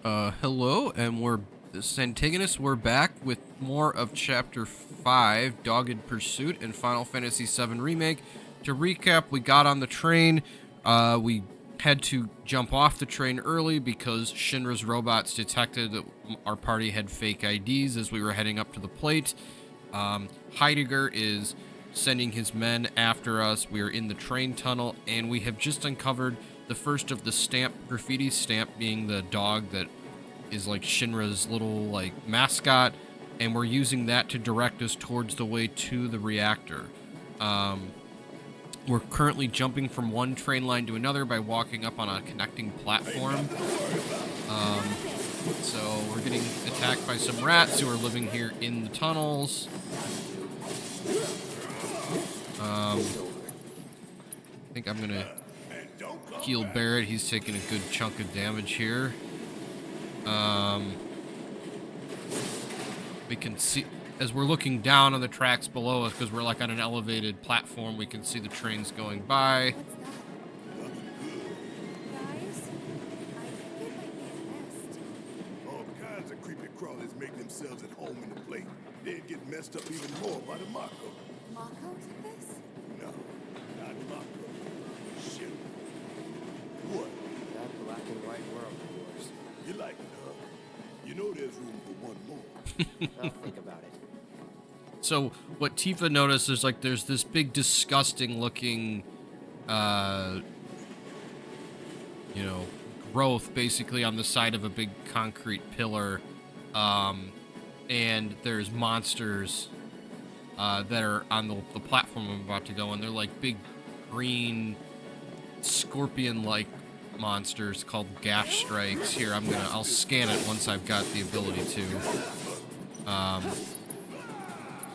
Hello, and this is Antigonus. We're back with more of Chapter 5, Dogged Pursuit in Final Fantasy VII Remake. To recap, we got on the train. We had to jump off the train early because Shinra's robots detected that our party had fake IDs as we were heading up to the plate. Heidegger is sending his men after us. We are in the train tunnel, and we have just uncovered the first of the graffiti stamp being the dog that is like Shinra's little like mascot, and we're using that to direct us towards the way to the reactor. We're currently jumping from one train line to another by walking up on a connecting platform. So we're getting attacked by some rats who are living here in the tunnels. I think I'm gonna heal Barrett. He's taking a good chunk of damage here. We can see, as we're looking down on the tracks below us, because we're like on an elevated platform, we can see the trains going by. All kinds of creepy crawlers make themselves at home in the plate. They'd get messed up even more by the Mako. Mako did this? No, not Mako. Shit. What? That black and white world of yours. You like it, huh? You know there's room for one more. I'll think about it. So what Tifa noticed is like there's this big disgusting looking growth basically on the side of a big concrete pillar, and there's monsters that are on the platform I'm about to go on. They're like big green scorpion like monsters called gash strikes. Here, I'll scan it once I've got the ability to.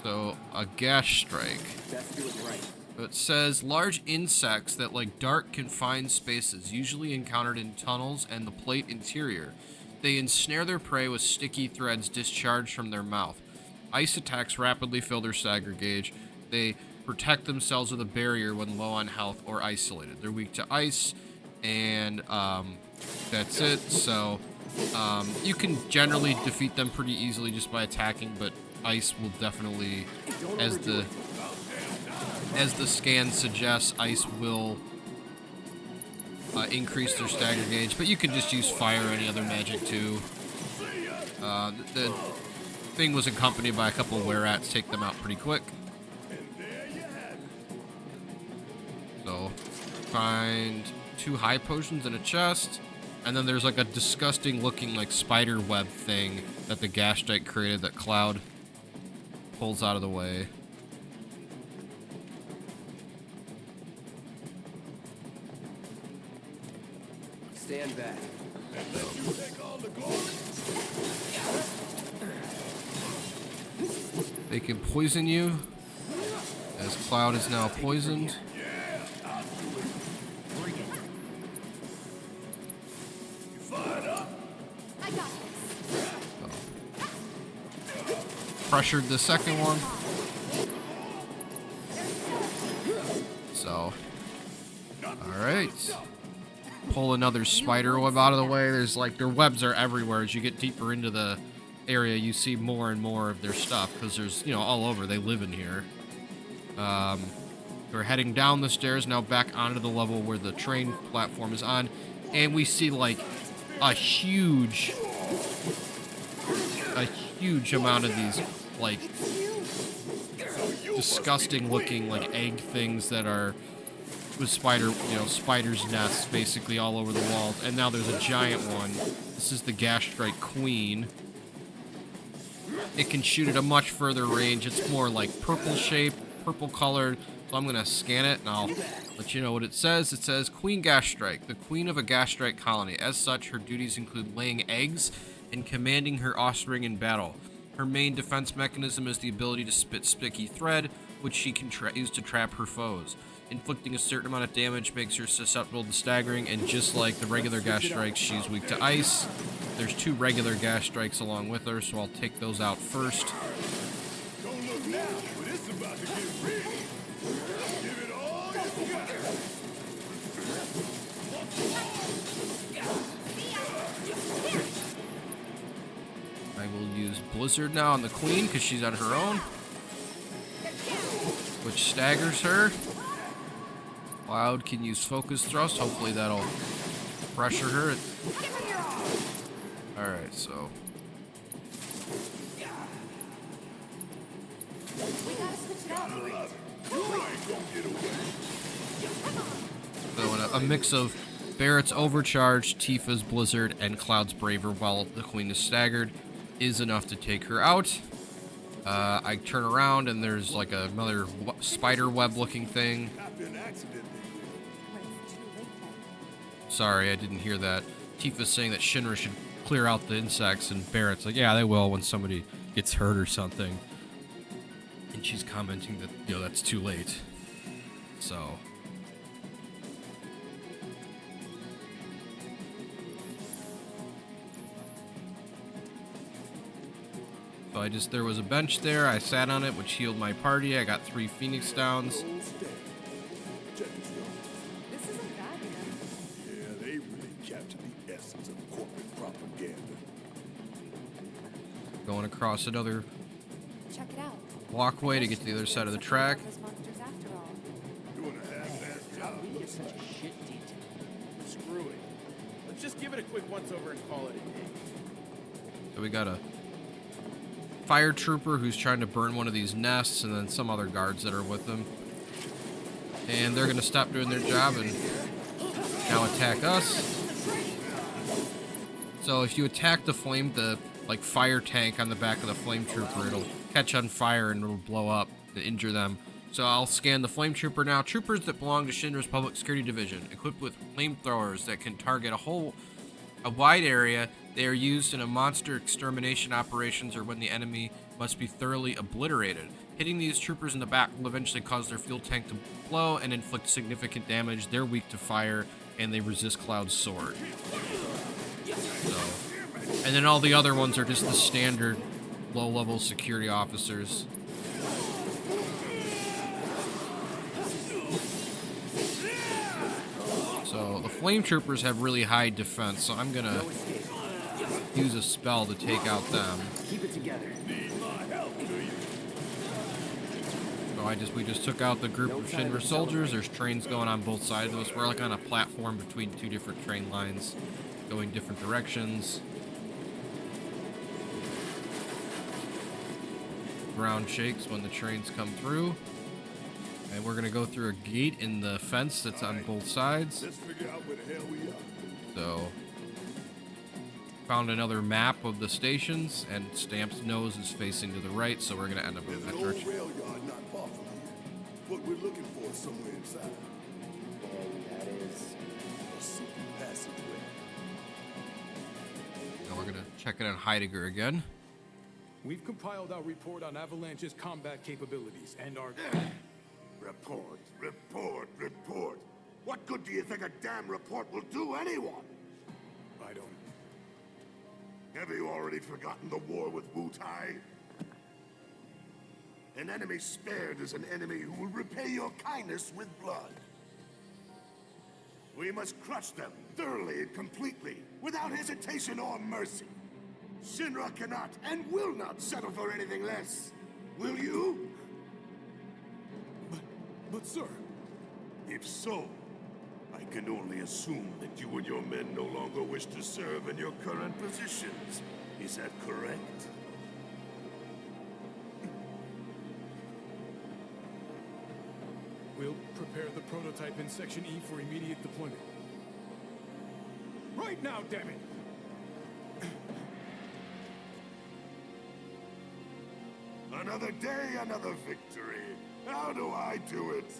So a gash strike. Let's do it right. It says large insects that like dark confined spaces, usually encountered in tunnels and the plate interior. They ensnare their prey with sticky threads discharged from their mouth. Ice attacks rapidly fill their stagger gauge. They protect themselves with a barrier when low on health or isolated. They're weak to ice, and that's it. So you can generally defeat them pretty easily just by attacking, but ice will definitely, as the scan suggests, ice will increase their stagger gauge, but you can just use fire or any other magic too. The thing was accompanied by a couple of were-rats, take them out pretty quick. So, find 2 high potions in a chest, and then there's like a disgusting looking like spider web thing that the Gashtite created that Cloud pulls out of the way. Stand back. They can poison you, as Cloud is now poisoned. Pressured the second one. So, alright. Pull another spider web out of the way. There's like, their webs are everywhere. As you get deeper into the area, you see more and more of their stuff, because there's, all over. They live in here. We're heading down the stairs, now back onto the level where the train platform is on, and we see like a huge amount of these like disgusting looking like egg things that are with spiders' nests basically all over the walls. And now there's a giant one. This is the Gash Strike Queen. It can shoot at a much further range. It's more like purple shape, purple colored. So I'm gonna scan it and I'll let you know what it says. It says Queen Gash Strike, the queen of a Gash Strike colony. As such, her duties include laying eggs and commanding her offspring in battle. Her main defense mechanism is the ability to spit sticky thread, which she can use to trap her foes. Inflicting a certain amount of damage makes her susceptible to staggering, and just like the regular Gash Strikes, she's weak to ice. There's 2 regular Gash Strikes along with her, so I'll take those out first. Don't look now, but it's about to get real. Give it all you got. We'll use Blizzard now on the Queen because she's on her own, which staggers her. Cloud can use Focus Thrust. Hopefully that'll pressure her. Alright, so. We gotta switch it up. So a mix of Barrett's Overcharge, Tifa's Blizzard, and Cloud's Braver while the Queen is staggered is enough to take her out. I turn around and there's like another spider web looking thing. Happened accidentally. When it's too late then. Sorry, I didn't hear that. Tifa's saying that Shinra should clear out the insects, and Barrett's like, yeah, they will when somebody gets hurt or something. And she's commenting that, you know, that's too late. So. So there was a bench there. I sat on it, which healed my party. I got 3 Phoenix downs. Check this out. This isn't bad, you know. Yeah, they really captured the essence of corporate propaganda. Going across another Check it out. walkway to get to the other side of the track. Those monsters after all. Doing a half-assed job. Looks like. Shit detail. Screw it. Let's just give it a quick once-over and call it a day. So we got a fire trooper who's trying to burn one of these nests, and then some other guards that are with them. And they're gonna stop doing their job and now attack us. So if you attack the fire tank on the back of the flame trooper, it'll catch on fire and it'll blow up to injure them. So I'll scan the flame trooper now. Troopers that belong to Shinra's Public Security Division, equipped with flamethrowers that can target a wide area. They are used in a monster extermination operations or when the enemy must be thoroughly obliterated. Hitting these troopers in the back will eventually cause their fuel tank to blow and inflict significant damage. They're weak to fire and they resist Cloud's sword. So, and then all the other ones are just the standard low-level security officers. So the flame troopers have really high defense, so I'm gonna use a spell to take out them. Keep it together. So we just took out the group of Shinra soldiers. There's trains going on both sides of us. We're like on a platform between 2 different train lines, going different directions. Ground shakes when the trains come through. And we're gonna go through a gate in the fence that's on both sides. Let's figure out where the hell we are. So, found another map of the stations, and Stamp's nose is facing to the right, so we're gonna end up in There's that an old direction. rail yard not far from here. What we're looking for is somewhere inside. And that is... A secret passageway. Now we're gonna check it on Heidegger again. We've compiled our report on Avalanche's combat capabilities and our... Report. What good do you think a damn report will do anyone? I don't... Have you already forgotten the war with Wu-Tai? An enemy spared is an enemy who will repay your kindness with blood. We must crush them thoroughly and completely, without hesitation or mercy. Shinra cannot and will not settle for anything less. Will you? But sir... If so, I can only assume that you and your men no longer wish to serve in your current positions. Is that correct? We'll prepare the prototype in Section E for immediate deployment. Right now, damn it! Another day, another victory. How do I do it?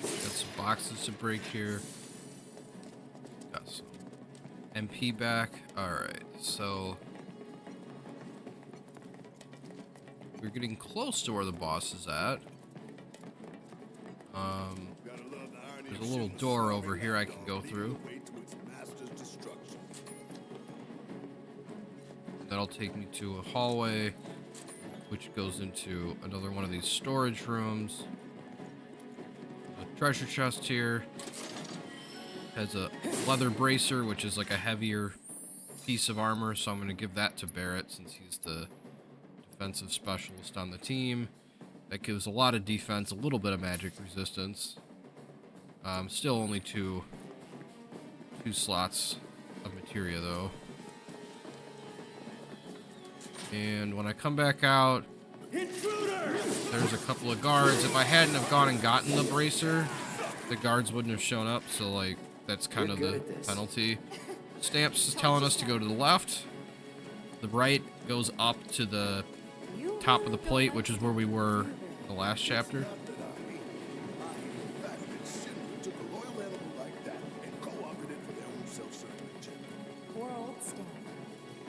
Got some boxes to break here. Got some MP back. Alright, so we're getting close to where the boss is at. There's a little door over here I can go through. That'll take me to a hallway, which goes into another one of these storage rooms. treasure chest here. Has a leather bracer, which is like a heavier piece of armor, so I'm going to give that to Barrett since he's the defensive specialist on the team. That gives a lot of defense, a little bit of magic resistance. Still only two slots of materia though. And when I come back out, there's a couple of guards. If I hadn't have gone and gotten the bracer, the guards wouldn't have shown up, so like that's kind of the penalty. Stamps is telling us to go to the left. The right goes up to the top of the plate, which is where we were in the last chapter. Poor old Stan.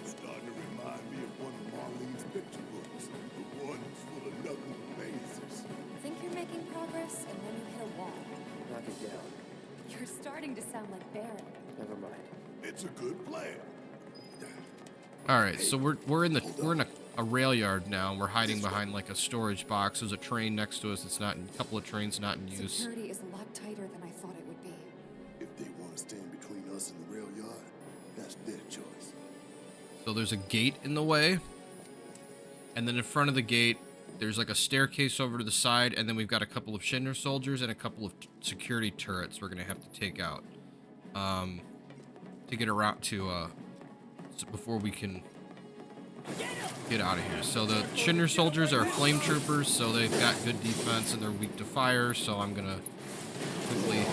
Starting to remind me of one of Marlene's picture books. The one full of knuckle mazes. Think you're making progress, and then you hit a wall. Knock it down. You're starting to sound like Barrett. Never mind. It's a good plan. All right, so we're in a rail yard now. We're hiding behind like a storage box. There's a train next to us. It's not a couple of trains not in use. Security is a lot tighter than I thought it would be. If they want to stand between us and the rail yard, that's their choice. So there's a gate in the way, and then in front of the gate, there's like a staircase over to the side, and then we've got a couple of Shinra soldiers and a couple of security turrets we're gonna have to take out to get around to before we can get out of here. So the Shinra soldiers are flame troopers, so they've got good defense and they're weak to fire. So I'm gonna quickly.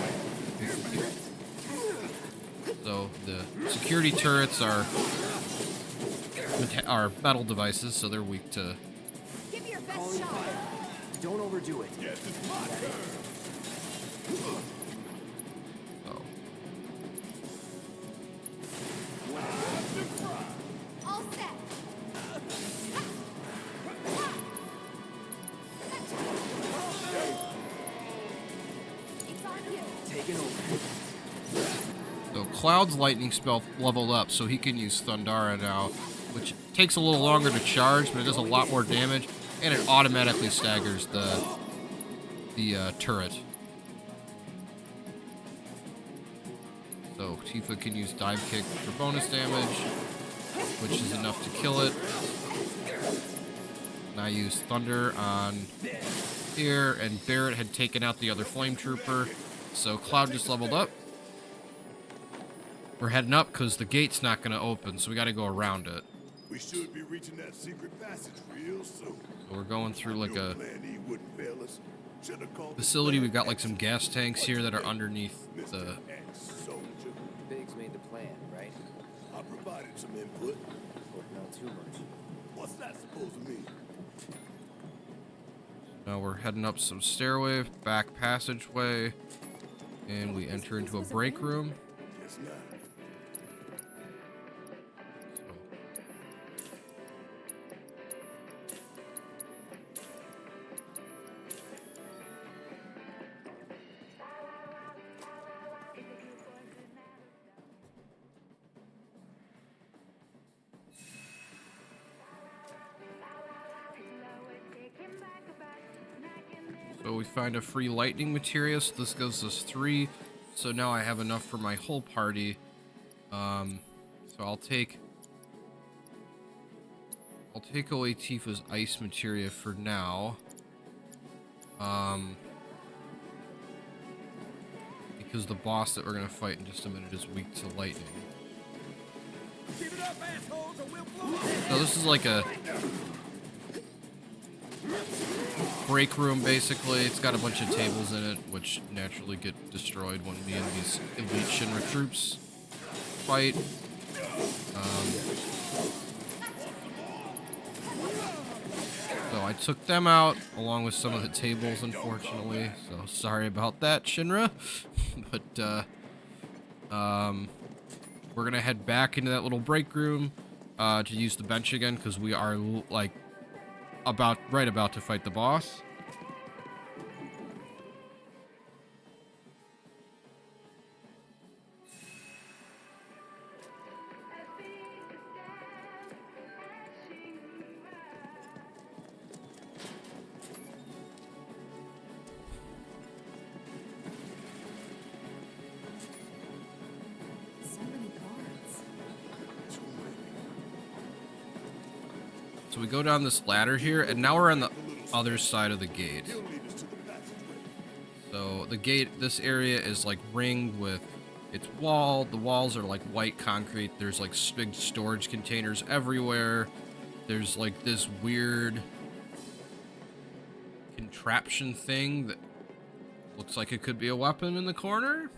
So the security turrets are metal devices, so they're weak to. Give me your best shot. Don't overdo it. Oh. All set. It's on you. Take it over. So Cloud's lightning spell leveled up, so he can use Thundara now, which takes a little longer to charge, but it does a lot more damage, and it automatically staggers the turret. So Tifa can use Dive Kick for bonus damage, which is enough to kill it. And I use Thunder on here, and Barrett had taken out the other Flame Trooper, so Cloud just leveled up. We're heading up because the gate's not going to open, so we got to go around it. We should be reaching that secret passage real soon. So we're going through like a Plan E wouldn't fail us. Should have called facility. We've got like some gas tanks here that are underneath the. Mr. Ex-Soldier. Biggs made the plan, right? I provided some input. But not too much. What's that supposed to mean? Now we're heading up some stairway, back passageway, and we enter into a break room. Guess not. So we find a free lightning materia, so this gives us 3. So now I have enough for my whole party. So I'll take away Tifa's ice materia for now. Because the boss that we're gonna fight in just a minute is weak to lightning. Keep it up, assholes, or we'll blow up. So this is like a break room, basically. It's got a bunch of tables in it, which naturally get destroyed when me and these elite Shinra troops fight. So I took them out, along with some of the tables, unfortunately. So sorry about that, Shinra. But, we're gonna head back into that little break room, to use the bench again, because we are, like, right about to fight the boss. So we go down this ladder here, and now we're on the other side of the gate. So the gate, this area is like ringed with its wall. The walls are like white concrete. There's like big storage containers everywhere. There's like this weird contraption thing that looks like it could be a weapon in the corner.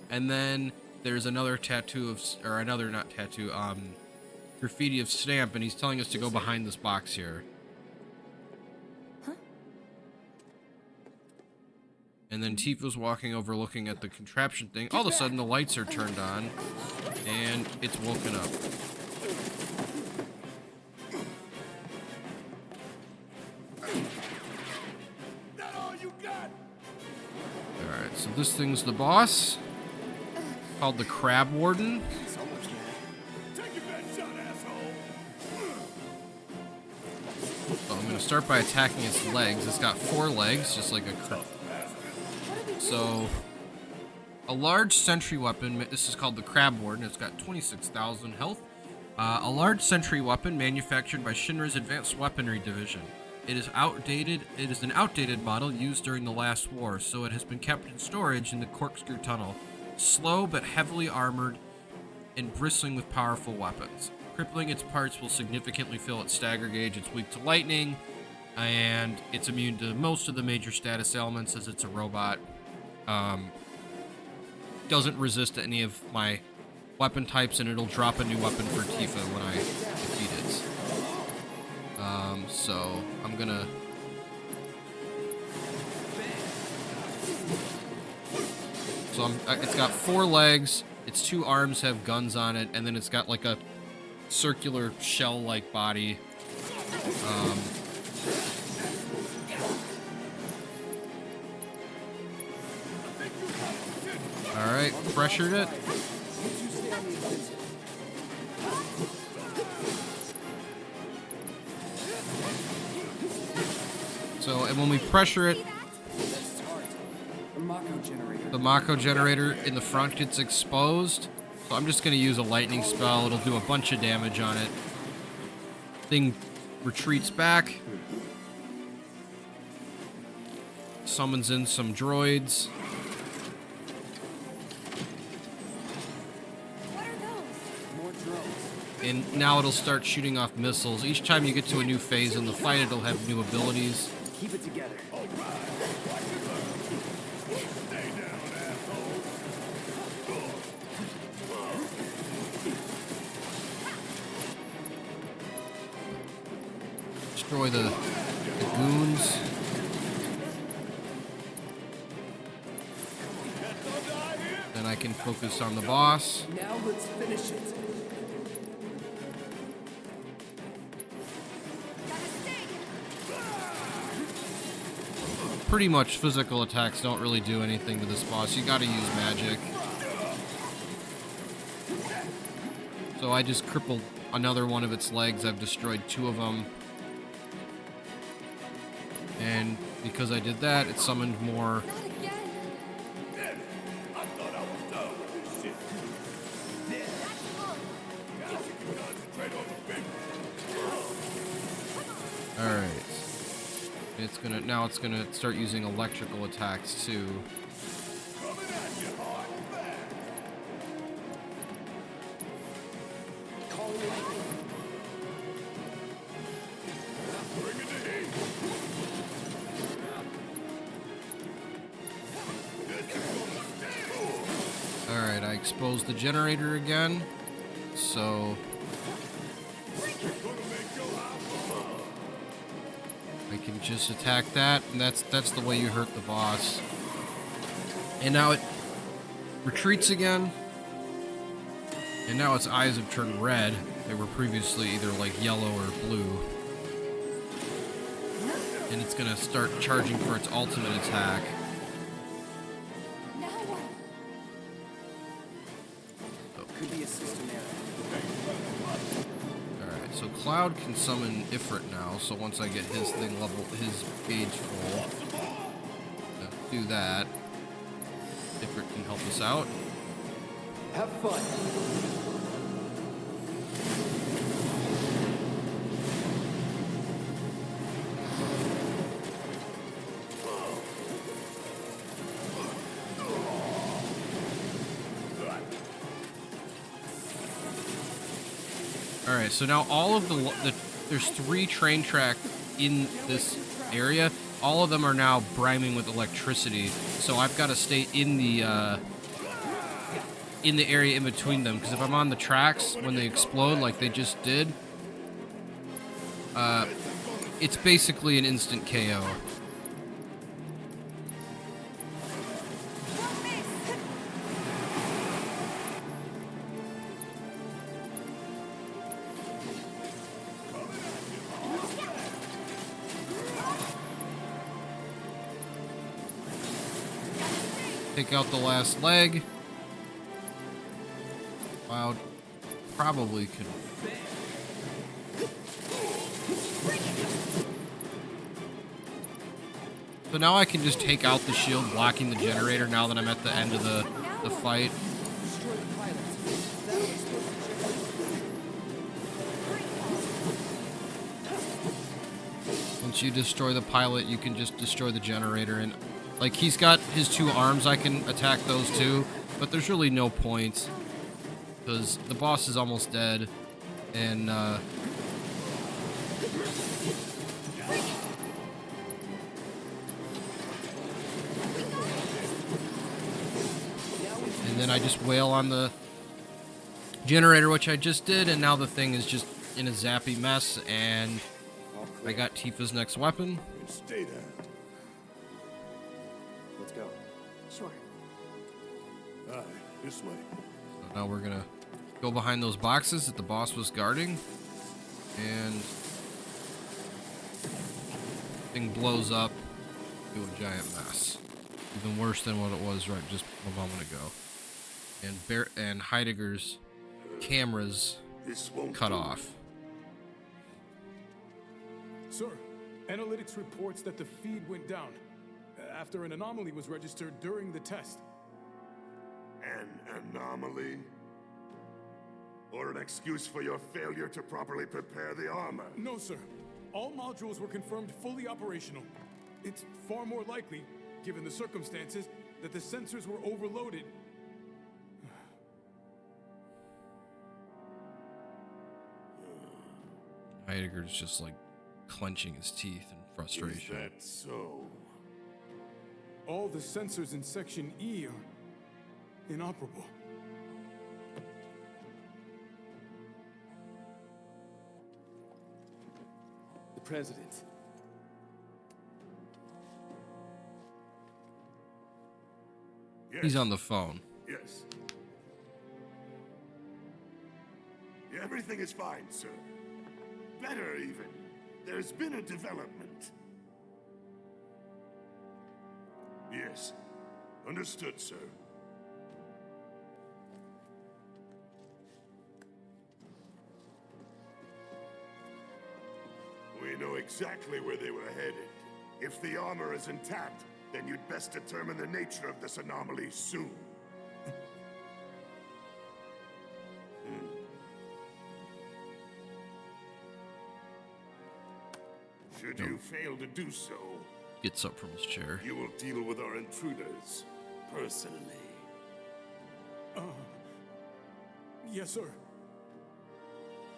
And then there's another tattoo of, or another, not tattoo, graffiti of Stamp, and he's telling us to go behind this box here. And then Tifa's walking over looking at the contraption thing. All of a sudden the lights are turned on and it's woken up. That all you got? Alright, so this thing's the boss. Called the Crab Warden. Take your best shot, asshole. So I'm gonna start by attacking its legs. It's got 4 legs, just like a crab. So, a large sentry weapon, this is called the Crab Warden, it's got 26,000 health. A large sentry weapon manufactured by Shinra's Advanced Weaponry Division. It is an outdated model used during the last war, so it has been kept in storage in the Corkscrew Tunnel. Slow but heavily armored and bristling with powerful weapons. Crippling its parts will significantly fill its stagger gauge. It's weak to lightning, and it's immune to most of the major status elements as it's a robot. Doesn't resist any of my weapon types, and it'll drop a new weapon for Tifa when I defeat it. So I'm gonna... So it's got 4 legs, its 2 arms have guns on it, and then it's got like a circular shell-like body. Alright, pressured it. So, and when we pressure it, the Mako generator in the front gets exposed. So I'm just going to use a lightning spell. It'll do a bunch of damage on it. Thing retreats back. Summons in some droids. And now it'll start shooting off missiles. Each time you get to a new phase in the fight, it'll have new abilities. Keep it together. Destroy the goons. Then I can focus on the boss. Now let's finish it. Pretty much physical attacks don't really do anything to this boss. You gotta use magic. So I just crippled another one of its legs. I've destroyed 2 of them. And because I did that, it summoned more. Alright. Now it's gonna start using electrical attacks too. Alright, I exposed the generator again. So I can just attack that, and that's the way you hurt the boss. And now it retreats again. And now its eyes have turned red. They were previously either like yellow or blue. And it's gonna start charging for its ultimate attack. Could be a system error. Alright, so Cloud can summon Ifrit now, so once I get his thing level, his gauge full, do that. Ifrit can help us out. Have fun. Okay, so now all of there's 3 train tracks in this area. All of them are now brimming with electricity, so I've got to stay in the area in between them, because if I'm on the tracks when they explode like they just did, it's basically an instant KO. Take out the last leg. Wow, probably could. So now I can just take out the shield blocking the generator now that I'm at the end of the fight. Destroy the pilots. That'll expose the generator. Once you destroy the pilot, you can just destroy the generator. And like, he's got his 2 arms, I can attack those too, but there's really no point because the boss is almost dead. And then I just wail on the generator, which I just did, and now the thing is just in a zappy mess, and I got Tifa's next weapon. Stay there. Let's go. Sure. Aye, this way. So now we're gonna go behind those boxes that the boss was guarding, and thing blows up, do a giant mess. Even worse than what it was right just a moment ago. And Heidegger's cameras This won't cut do. off. Sir, analytics reports that the feed went down after an anomaly was registered during the test. An anomaly? Or an excuse for your failure to properly prepare the armor? No, sir. All modules were confirmed fully operational. It's far more likely, given the circumstances, that the sensors were overloaded. Heidegger's just like clenching his teeth in frustration. Is that so? All the sensors in Section E are inoperable. The President. Yes. He's on the phone. Yes. Yeah, everything is fine, sir. Better, even. There's been a development. Yes. Understood, sir. We know exactly where they were headed. If the armor is intact, then you'd best determine the nature of this anomaly soon. Should you fail to do so, Gets up from his chair. you will deal with our intruders personally. Yes, sir.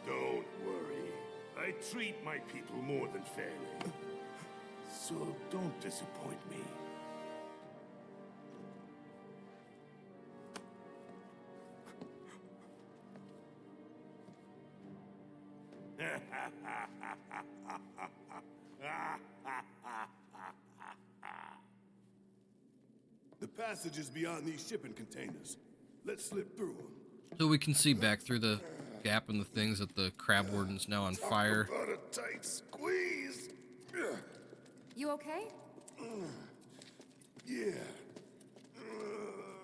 Don't worry. I treat my people more than fairly. So don't disappoint me. The passage is beyond these shipping containers. Let's slip through them. So we can see back through the gap in the things that the Crab Warden's now on fire. About a tight squeeze. You okay? Yeah.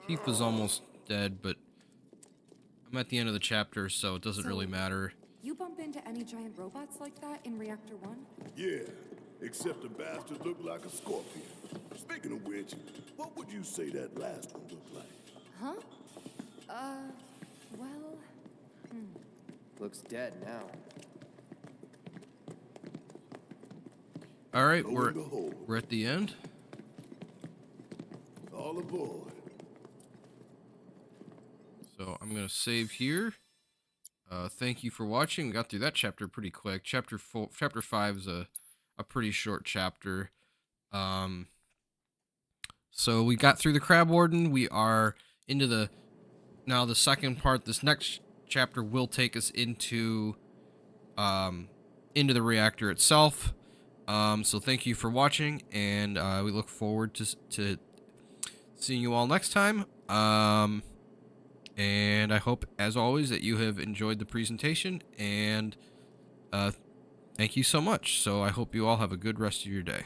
Tifa's almost dead, but I'm at the end of the chapter, so it doesn't really matter. You bump into any giant robots like that in Reactor 1? Yeah, except the bastard looked like a scorpion. Speaking of which, what would you say that last one looked like? Huh? Well... Looks dead now. All right, Go we're in the hole. at the end. All aboard. So I'm gonna save here, Thank you for watching. We got through that chapter pretty quick. Chapter 5 is a pretty short chapter. So we got through the Crab Warden. We are into the second part. This next chapter will take us into the reactor itself. So thank you for watching, and we look forward to seeing you all next time. And I hope, as always, that you have enjoyed the presentation, and thank you so much. So I hope you all have a good rest of your day.